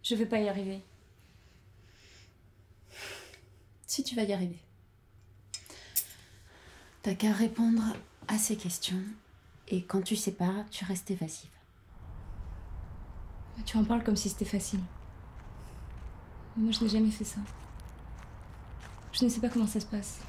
Je vais pas y arriver. Si tu vas y arriver. T'as qu'à répondre à ces questions et quand tu sais pas, tu restes évasive. Tu en parles comme si c'était facile. Mais moi, je n'ai jamais fait ça. Je ne sais pas comment ça se passe.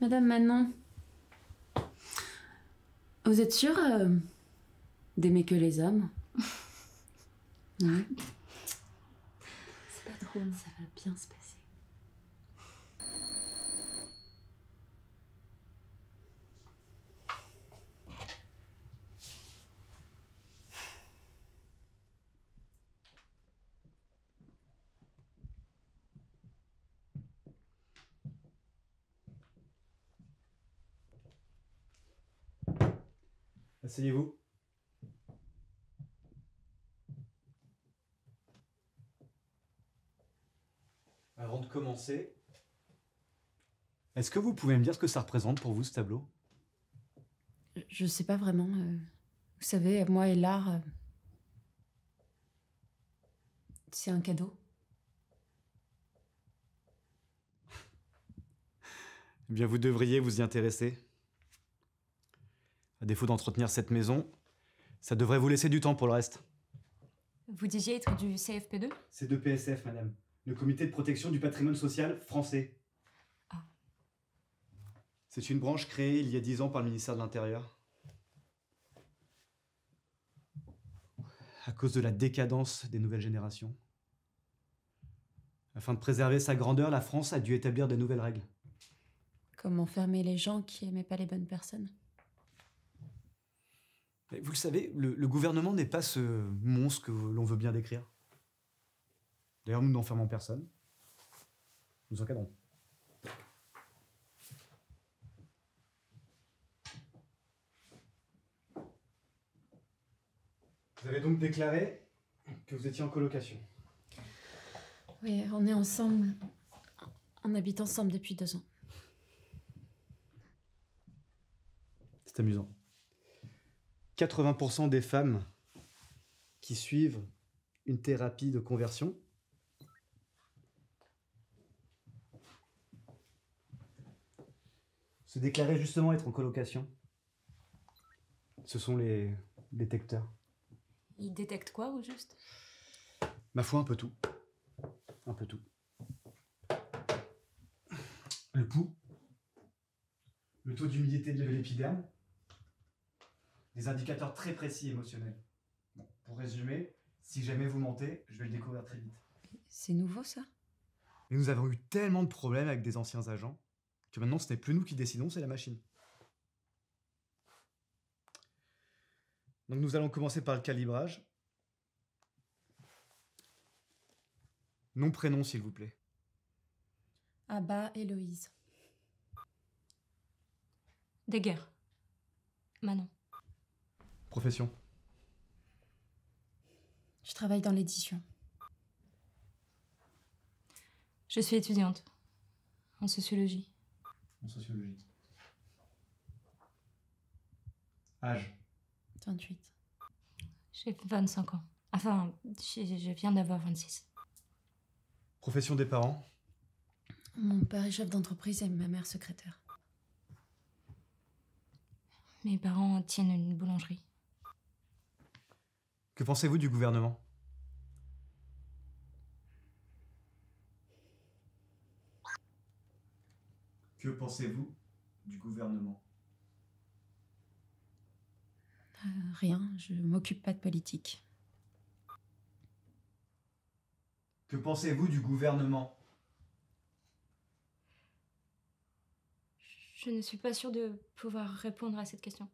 Madame Manon, vous êtes sûre d'aimer que les hommes? Oui. C'est pas drôle. Ça va bien se passer. Asseyez-vous. Avant de commencer, est-ce que vous pouvez me dire ce que ça représente pour vous, ce tableau? Je sais pas vraiment. Vous savez, moi et l'art, c'est un cadeau. Eh bien, vous devriez vous y intéresser. À défaut d'entretenir cette maison, ça devrait vous laisser du temps pour le reste. Vous disiez être du CFP2? C'est de PSF, madame. Le Comité de protection du patrimoine social français. Ah. C'est une branche créée il y a 10 ans par le ministère de l'Intérieur. À cause de la décadence des nouvelles générations. Afin de préserver sa grandeur, la France a dû établir de nouvelles règles. Comme enfermer les gens qui aimaient pas les bonnes personnes. Mais vous le savez, le gouvernement n'est pas ce monstre que l'on veut bien décrire. D'ailleurs, nous n'enfermons personne. Nous encadrons. Vous avez donc déclaré que vous étiez en colocation. Oui, on est ensemble. On habite ensemble depuis 2 ans. C'est amusant. 80% des femmes qui suivent une thérapie de conversion se déclaraient justement être en colocation. Ce sont les détecteurs. Ils détectent quoi, au juste? Ma foi, un peu tout. Un peu tout. Le pouls, le taux d'humidité de l'épiderme, des indicateurs très précis émotionnels. Bon, pour résumer, si jamais vous mentez, je vais le découvrir très vite. C'est nouveau, ça? Et nous avons eu tellement de problèmes avec des anciens agents que maintenant ce n'est plus nous qui décidons, c'est la machine. Donc nous allons commencer par le calibrage. Nom, prénom, s'il vous plaît. Abba Héloïse. Deguerre. Manon. Profession. Je travaille dans l'édition. Je suis étudiante. En sociologie. En sociologie. Âge. 28. J'ai 25 ans. Enfin, je viens d'avoir 26. Profession des parents. Mon père est chef d'entreprise et ma mère secrétaire. Mes parents tiennent une boulangerie. Que pensez-vous du gouvernement? Que pensez-vous du gouvernement? Rien, je m'occupe pas de politique. Que pensez-vous du gouvernement? Je ne suis pas sûre de pouvoir répondre à cette question.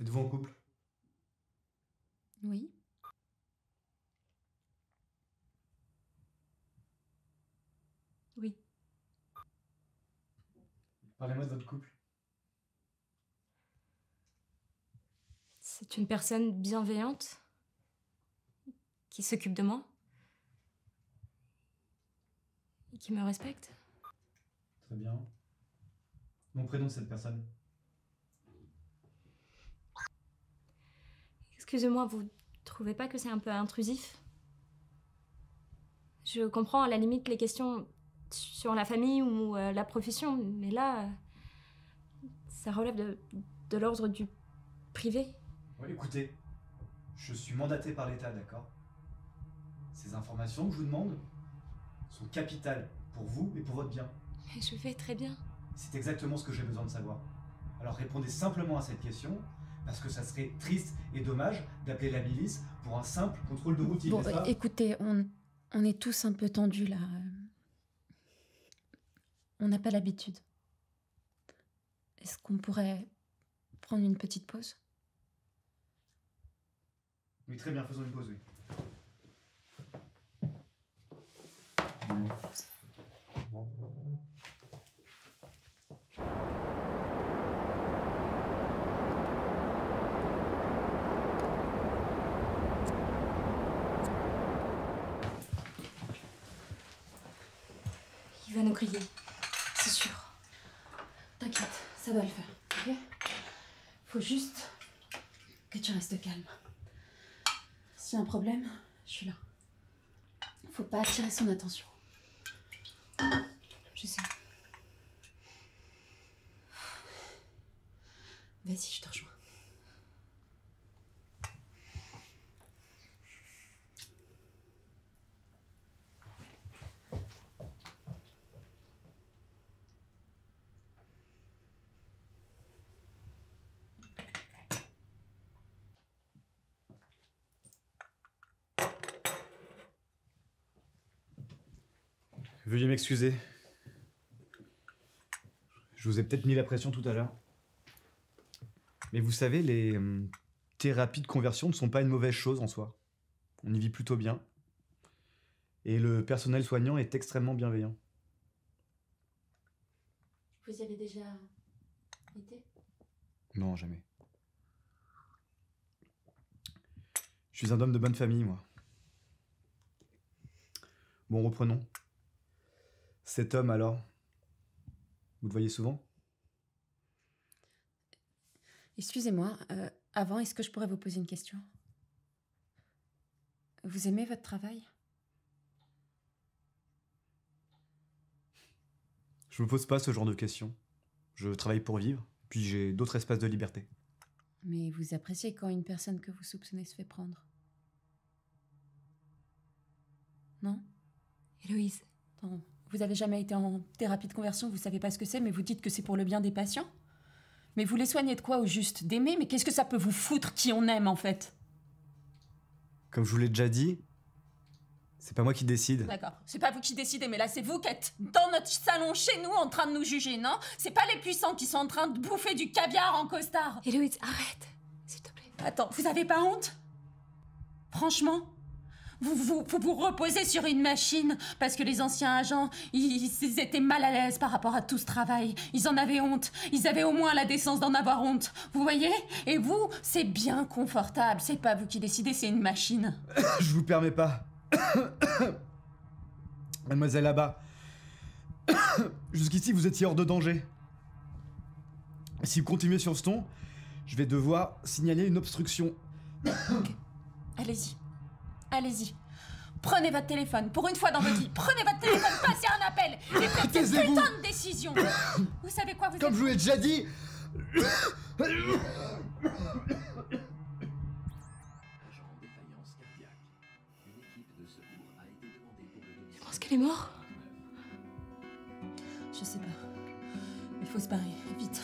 Êtes-vous en couple? Oui. Oui. Parlez-moi de votre couple. C'est une personne bienveillante qui s'occupe de moi et qui me respecte. Très bien. Nom, prénom de cette personne. Excusez-moi, vous trouvez pas que c'est un peu intrusif? Je comprends à la limite les questions sur la famille ou la profession, mais là, ça relève de l'ordre du privé. Ouais, écoutez, je suis mandaté par l'État, d'accord? Ces informations que je vous demande sont capitales pour vous et pour votre bien. Mais je vais très bien. C'est exactement ce que j'ai besoin de savoir. Alors répondez simplement à cette question, parce que ça serait triste et dommage d'appeler la milice pour un simple contrôle de routine, Bon, n'est-ce pas? écoutez, on est tous un peu tendus là. On n'a pas l'habitude. Est-ce qu'on pourrait prendre une petite pause? Oui, très bien, faisons une pause, oui. Il va nous griller, c'est sûr. T'inquiète, ça va le faire, ok? Faut juste que tu restes calme. S'il y a un problème, je suis là. Faut pas attirer son attention. Je sais. Vas-y, je te rejoins. Veuillez m'excuser. Je vous ai peut-être mis la pression tout à l'heure. Mais vous savez, les thérapies de conversion ne sont pas une mauvaise chose en soi. On y vit plutôt bien. Et le personnel soignant est extrêmement bienveillant. Vous y avez déjà été? Non, jamais. Je suis un homme de bonne famille, moi. Bon, reprenons. Cet homme, alors, vous le voyez souvent? Excusez-moi, avant, est-ce que je pourrais vous poser une question? Vous aimez votre travail? Je me pose pas ce genre de questions. Je travaille pour vivre, puis j'ai d'autres espaces de liberté. Mais vous appréciez quand une personne que vous soupçonnez se fait prendre? Non? Héloïse. Attends, vous avez jamais été en thérapie de conversion, vous savez pas ce que c'est, mais vous dites que c'est pour le bien des patients? Mais vous les soignez de quoi au juste? D'aimer? Mais qu'est-ce que ça peut vous foutre qui on aime en fait? Comme je vous l'ai déjà dit, c'est pas moi qui décide. D'accord, c'est pas vous qui décidez, mais là c'est vous qui êtes dans notre salon chez nous en train de nous juger, non? C'est pas les puissants qui sont en train de bouffer du caviar en costard. Héloïse, arrête, s'il te plaît. Attends, vous avez pas honte? Franchement? Vous reposez sur une machine parce que les anciens agents, ils étaient mal à l'aise par rapport à tout ce travail. Ils en avaient honte. Ils avaient au moins la décence d'en avoir honte. Vous voyez? Et vous, c'est bien confortable. C'est pas vous qui décidez, c'est une machine. Je vous permets pas. Mademoiselle là-bas. Jusqu'ici, vous étiez hors de danger. Si vous continuez sur ce ton, je vais devoir signaler une obstruction. Ok. Allez-y. Allez-y. Prenez votre téléphone. Pour une fois dans votre vie, prenez votre téléphone, passez un appel et faites cette Taisez-vous. putain de décision. Vous savez quoi, vous Comme êtes... je vous l'ai déjà dit. Agent en défaillance cardiaque. Une équipe de secours a été demandée pour le Je pense qu'elle est morte. Je sais pas. Il faut se barrer, vite.